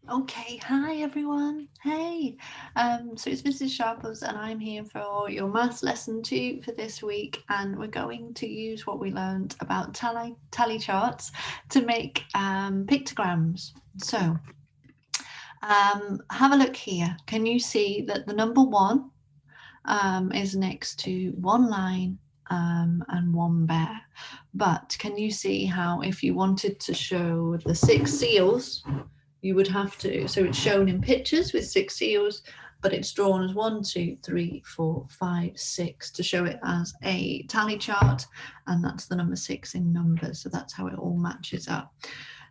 Okay, hi everyone. Hey, so it's Mrs. Sharples, and I'm here for your maths lesson 2 for this week, and we're going to use what we learned about tally charts to make pictograms. So, have a look here. Can you see that the number 1 is next to one line and one bear? But can you see how if you wanted to show the 6 seals, you would have to, so it's shown in pictures with 6 seals, but it's drawn as 1, 2, 3, 4, 5, 6 to show it as a tally chart, and that's the number 6 in numbers, so that's how it all matches up.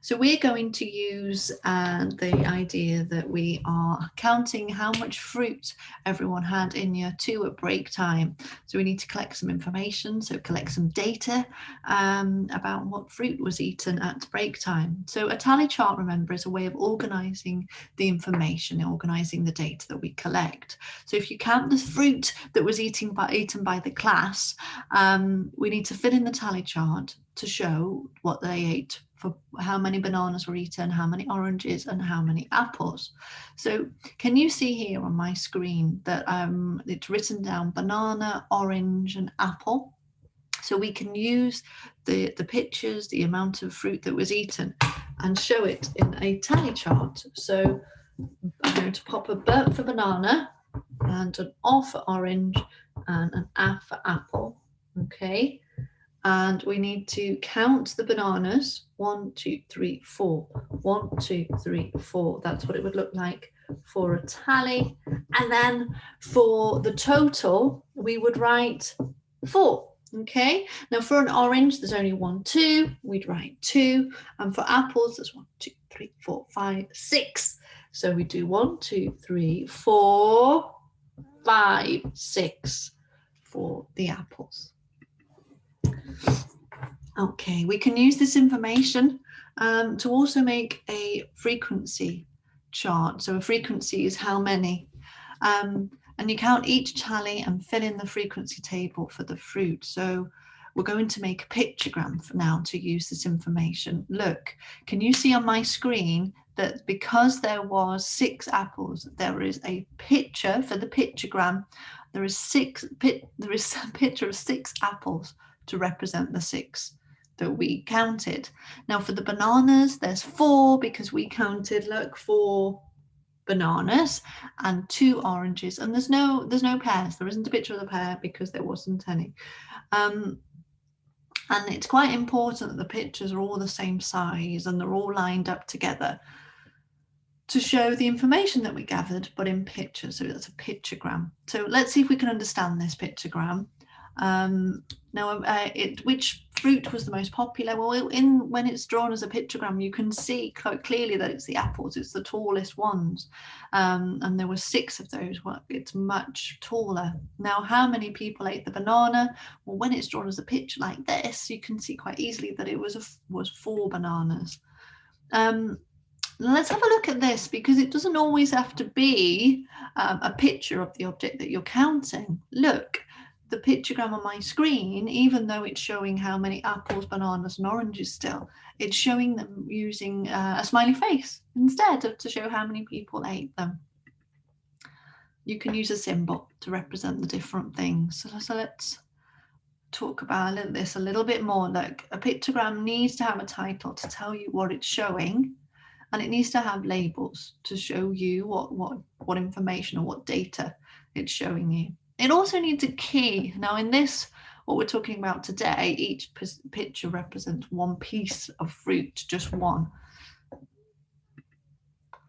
So we're going to use the idea that we are counting how much fruit everyone had in year 2 at break time. So we need to collect some information, so collect some data about what fruit was eaten at break time. So a tally chart, remember, is a way of organising the information, organising the data that we collect. So if you count the fruit that was eaten by the class, we need to fill in the tally chart to show what they ate, for how many bananas were eaten, how many oranges, and how many apples. So can you see here on my screen that it's written down banana, orange, and apple? So we can use the pictures, the amount of fruit that was eaten, and show it in a tally chart. So I'm going to pop a B for banana and an O for orange and an A for apple. Okay. And we need to count the bananas. 1, 2, 3, 4. 1, 2, 3, 4. That's what it would look like for a tally. And then for the total, we would write 4. Okay, now for an orange, there's only 1, 2. We'd write 2. And for apples, there's 1, 2, 3, 4, 5, 6. So we do 1, 2, 3, 4, 5, 6 for the apples. Okay, we can use this information to also make a frequency chart. So a frequency is how many. And you count each tally and fill in the frequency table for the fruit. So we're going to make a pictogram for now to use this information. Look, can you see on my screen that because there was 6 apples, there is a picture for the pictogram. There is a picture of 6 apples to represent the 6 that we counted. Now for the bananas, there's 4 because we counted, look, 4 bananas and 2 oranges, and there's no pears. There isn't a picture of the pear because there wasn't any. And it's quite important that the pictures are all the same size and they're all lined up together to show the information that we gathered, but in pictures. So that's a pictogram. So let's see if we can understand this pictogram. Now, which fruit was the most popular? Well, when it's drawn as a pictogram, you can see quite clearly that it's the apples. It's the tallest ones, and there were 6 of those. Well, it's much taller. Now, how many people ate the banana? Well, when it's drawn as a picture like this, you can see quite easily that it was 4 bananas. Let's have a look at this, because it doesn't always have to be a picture of the object that you're counting. Look, the pictogram on my screen, even though it's showing how many apples, bananas, and oranges still, it's showing them using a smiley face instead of to show how many people ate them. You can use a symbol to represent the different things. So let's talk about this a little bit more. Look, a pictogram needs to have a title to tell you what it's showing, and it needs to have labels to show you what information or what data it's showing you. It also needs a key. Now in this, what we're talking about today, each picture represents one piece of fruit, just one.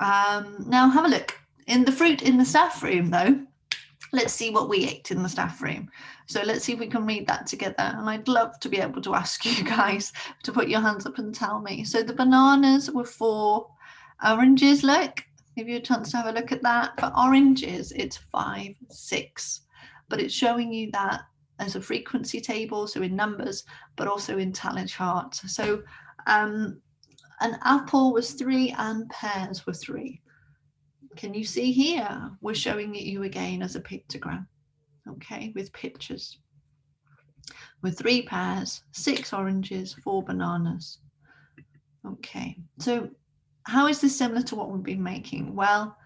Now have a look. In the fruit in the staff room though, let's see what we ate in the staff room. So let's see if we can read that together. And I'd love to be able to ask you guys to put your hands up and tell me. So the bananas were 4 oranges. Look, give you a chance to have a look at that. For oranges, it's 5, 6. But it's showing you that as a frequency table, so in numbers, but also in tally charts. So an apple was 3 and pears were 3. Can you see here? We're showing it you again as a pictogram, okay, with pictures. With 3 pears, 6 oranges, 4 bananas. Okay, so How is this similar to what we've been making? Well,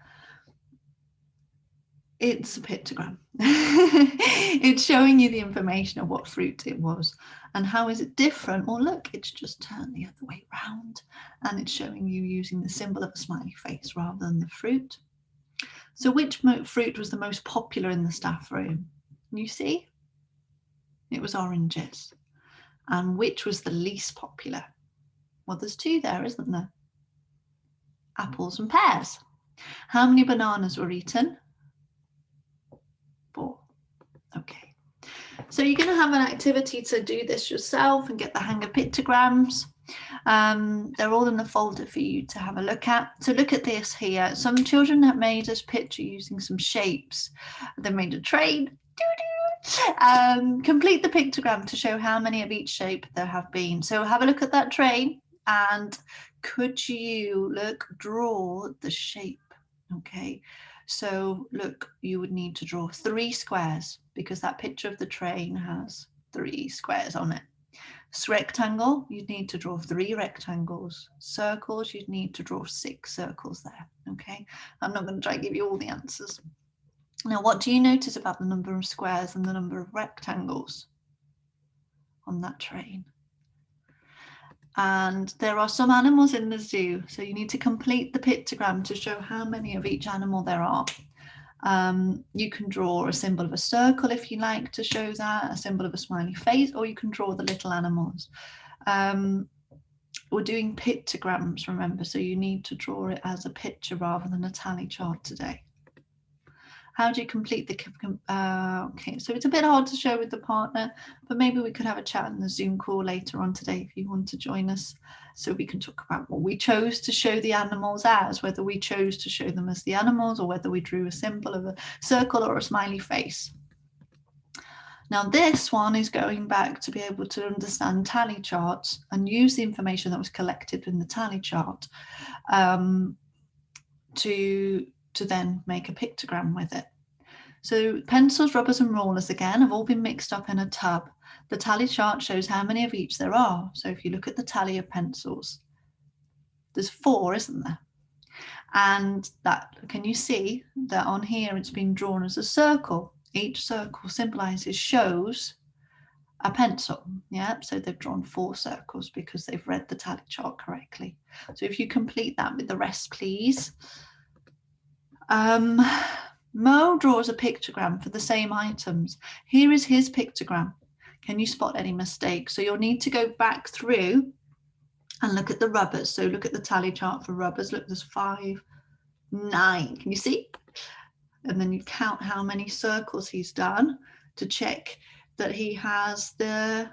it's a pictogram. It's showing you the information of what fruit it was. And how is it different? Well, look, it's just turned the other way round, and it's showing you using the symbol of a smiley face rather than the fruit. So which fruit was the most popular in the staff room? You see, it was oranges. And which was the least popular? Well, there's two there, isn't there? Apples and pears. How many bananas were eaten? 4. Okay. So you're going to have an activity to do this yourself and get the hang of pictograms. They're all in the folder for you to have a look at. So look at this here. Some children have made this picture using some shapes. They made a train. Complete the pictogram to show how many of each shape there have been. So have a look at that train, and could you draw the shape? Okay, so look, you would need to draw 3 squares because that picture of the train has 3 squares on it. Rectangle, you'd need to draw 3 rectangles. Circles, you'd need to draw 6 circles there. Okay, I'm not going to try and give you all the answers. Now, what do you notice about the number of squares and the number of rectangles on that train? And there are some animals in the zoo, so you need to complete the pictogram to show how many of each animal there are. You can draw a symbol of a circle if you like to show that, a symbol of a smiley face, or you can draw the little animals. We're doing pictograms, remember, so you need to draw it as a picture rather than a tally chart today. How do you complete the, okay, so it's a bit hard to show with the partner, but maybe we could have a chat in the Zoom call later on today if you want to join us, so we can talk about what we chose to show the animals as, whether we chose to show them as the animals or whether we drew a symbol of a circle or a smiley face. Now this one is going back to be able to understand tally charts and use the information that was collected in the tally chart to then make a pictogram with it. So pencils, rubbers and rulers again have all been mixed up in a tub. The tally chart shows how many of each there are. So if you look at the tally of pencils, there's 4, isn't there? And that, can you see that on here it's been drawn as a circle? Each circle symbolizes, shows a pencil. Yeah, so they've drawn 4 circles because they've read the tally chart correctly. So if you complete that with the rest, please. Mo draws a pictogram for the same items. Here is his pictogram. Can you spot any mistakes? So you'll need to go back through and look at the rubbers. So look at the tally chart for rubbers. Look, there's 5, 9. Can you see? And then you count how many circles he's done to check that he has the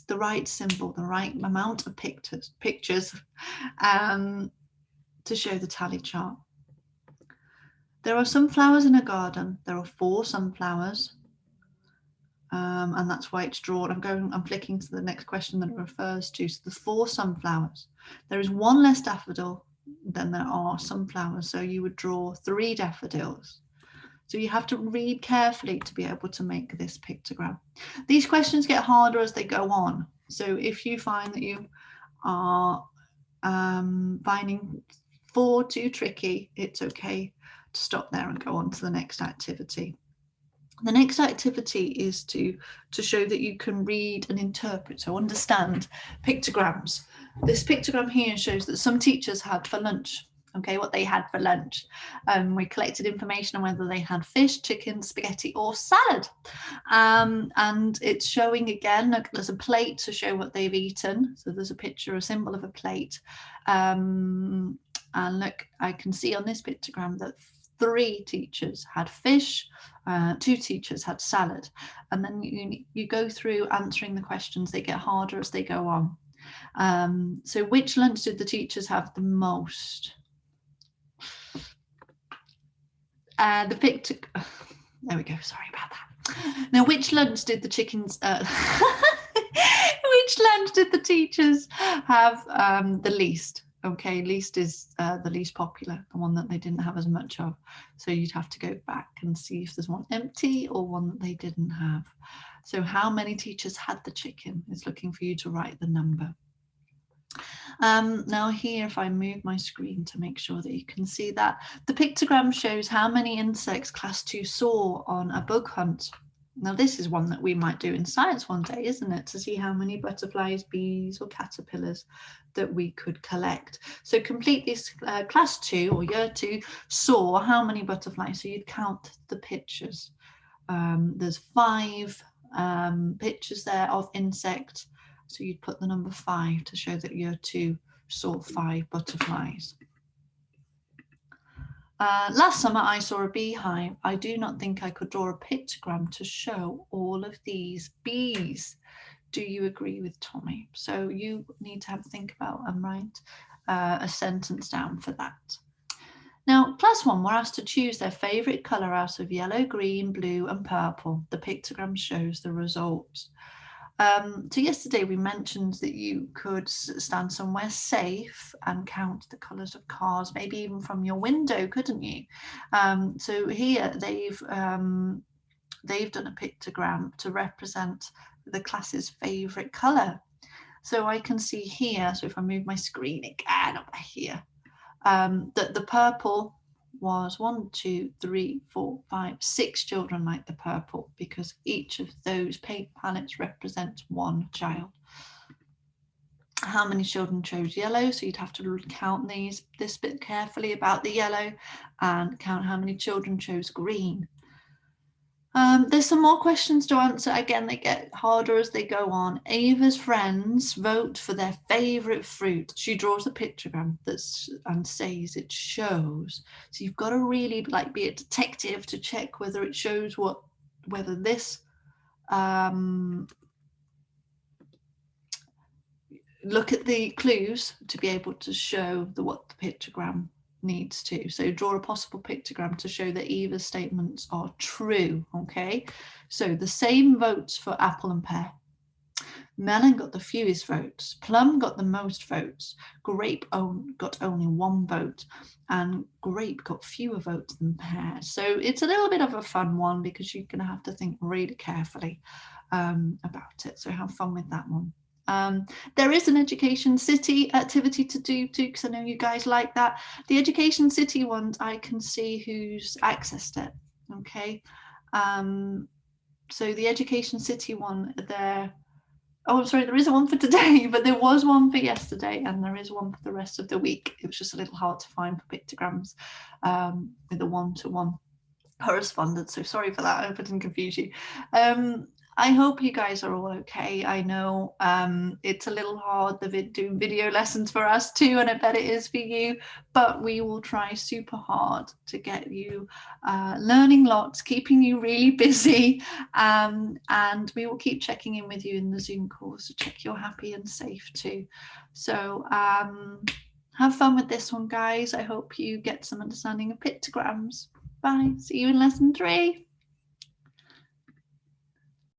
right symbol, the right amount of pictures to show the tally chart. There are sunflowers in a garden. There are 4 sunflowers, and that's why it's drawn. I'm flicking to the next question that it refers to. So there's 4 sunflowers. There is 1 less daffodil than there are sunflowers. So you would draw 3 daffodils. So you have to read carefully to be able to make this pictogram. These questions get harder as they go on. So if you find that you are finding 4 too tricky, it's okay to stop there and go on to the next activity. The next activity is to show that you can read and interpret, so understand pictograms. This pictogram here shows that some teachers had for lunch, okay, what they had for lunch. We collected information on whether they had fish, chicken, spaghetti or salad. And it's showing again, look, there's a plate to show what they've eaten. So there's a picture, a symbol of a plate. And look, I can see on this pictogram that 3 teachers had fish, 2 teachers had salad, and then you go through answering the questions. They get harder as they go on. So which lunch did the teachers have the most? The picture, there we go, sorry about that. Now, which lunch did the chickens, which lunch did the teachers have the least? Okay, least is the least popular, the one that they didn't have as much of. So you'd have to go back and see if there's one empty or one that they didn't have. So how many teachers had the chicken? It's looking for you to write the number. Now here, if I move my screen to make sure that you can see that, the pictogram shows how many insects class 2 saw on a bug hunt. Now this is one that we might do in science one day, isn't it? To see how many butterflies, bees or caterpillars that we could collect. So complete this class 2 or year 2 saw how many butterflies. So you'd count the pictures. There's 5 pictures there of insects. So you'd put the number 5 to show that year 2 saw 5 butterflies. Last summer I saw a beehive. I do not think I could draw a pictogram to show all of these bees. Do you agree with Tommy? So you need to have a think about and write a sentence down for that. Now, class 1 were asked to choose their favourite colour out of yellow, green, blue and purple. The pictogram shows the results. So yesterday we mentioned that you could stand somewhere safe and count the colours of cars, maybe even from your window, couldn't you? So here they've done a pictogram to represent the class's favourite colour. So I can see here, so if I move my screen again over here, that the purple was 1, 2, 3, 4, 5, 6 children like the purple, because each of those paint palettes represents one child. How many children chose yellow? So you'd have to count this bit carefully about the yellow and count how many children chose green. There's some more questions to answer. Again, they get harder as they go on. Ava's friends vote for their favourite fruit. She draws a pictogram and says it shows. So you've got to really be a detective to check whether it shows whether this look at the clues to be able to show what the pictogram needs to. So draw a possible pictogram to show that Eva's statements are true. Okay, so the same votes for apple and pear. Melon got the fewest votes. Plum got the most votes. Grape got only 1 vote, and grape got fewer votes than pear. So it's a little bit of a fun one because you're going to have to think really carefully about it. So have fun with that one. There is an Education City activity to do too, because I know you guys like that. The Education City ones, I can see who's accessed it. Okay, so the Education City one there. Oh, I'm sorry, there isn't one for today, but there was one for yesterday, and there is one for the rest of the week. It was just a little hard to find for pictograms with a one-to-one correspondence. So sorry for that. I hope I didn't confuse you. I hope you guys are all okay. I know it's a little hard doing video lessons for us too, and I bet it is for you, but we will try super hard to get you learning lots, keeping you really busy, and we will keep checking in with you in the Zoom calls to check you're happy and safe too. So have fun with this one, guys. I hope you get some understanding of pictograms. Bye. See you in lesson 3.